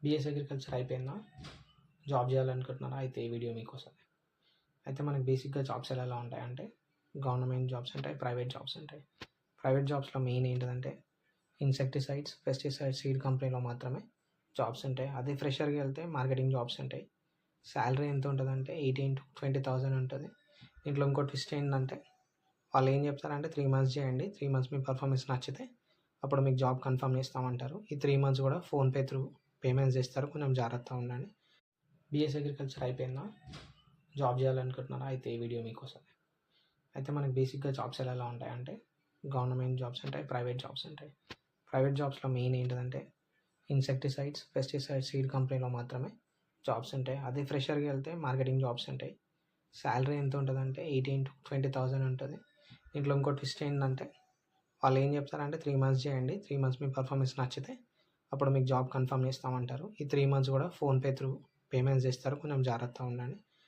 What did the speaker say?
BS agriculture అయిపోయిందా? Job చేయాలనుకుంటున్నారా? అయితే ఈ వీడియో మీకోసమే. అయితే మనకి బేసిక్గా జాబ్స్ ఎలా ఉంటాయంటే గవర్నమెంట్ జాబ్స్ ఉంటాయి, ప్రైవేట్ జాబ్స్ ఉంటాయి. ప్రైవేట్ జాబ్స్లో మెయిన్ ఏంటిదంటే ఇన్సెక్టిసైడ్స్, పెస్టిసైడ్స్, సీడ్ కంపెనీలో మాత్రమే జాబ్స్ ఉంటాయి. అదే ఫ్రెషర్కి వెళ్తే మార్కెటింగ్ జాబ్స్ ఉంటాయి. శాలరీ ఎంత ఉంటుందంటే 18,000 to 20,000 ఉంటుంది. దీంట్లో ఇంకో ట్విస్ట్ ఏంటంటే వాళ్ళు ఏం చెప్తారంటే 3 months చేయండి, 3 months మీ పర్ఫార్మెన్స్ నచ్చితే అప్పుడు మీకు జాబ్ కన్ఫర్మ్ చేస్తామంటారు. ఈ 3 months కూడా ఫోన్పే త్రూ పేమెంట్స్ చేస్తారు, కొంచెం జాగ్రత్తగా ఉండండి. బీఎస్ అగ్రికల్చర్ అయిపోయిందా? జాబ్ చేయాలనుకుంటున్నారా? అయితే ఈ వీడియో మీకోసమే. అయితే మనకి బేసిక్గా జాబ్స్ ఎలా ఉంటాయంటే గవర్నమెంట్ జాబ్స్ ఉంటాయి, ప్రైవేట్ జాబ్స్ ఉంటాయి. ప్రైవేట్ జాబ్స్లో మెయిన్ ఏంటిదంటే ఇన్సెక్టిసైడ్స్, పెస్టిసైడ్స్, సీడ్ కంపెనీలో మాత్రమే జాబ్స్ ఉంటాయి. అదే ఫ్రెషర్కి వెళ్తే మార్కెటింగ్ జాబ్స్ ఉంటాయి. శాలరీ ఎంత ఉంటుందంటే 18,000 to 20,000 ఉంటుంది. దీంట్లో ఇంకో ట్విస్ట్ ఏంటంటే వాళ్ళు ఏం చెప్తారంటే 3 months చేయండి, 3 months మీ పర్ఫార్మెన్స్ నచ్చితే అప్పుడు మీకు జాబ్ కన్ఫర్మ్ చేస్తామంటారు. ఈ 3 months కూడా ఫోన్పే త్రూ పేమెంట్స్ చేస్తారు, కొంచెం జాగ్రత్తగా ఉండండి.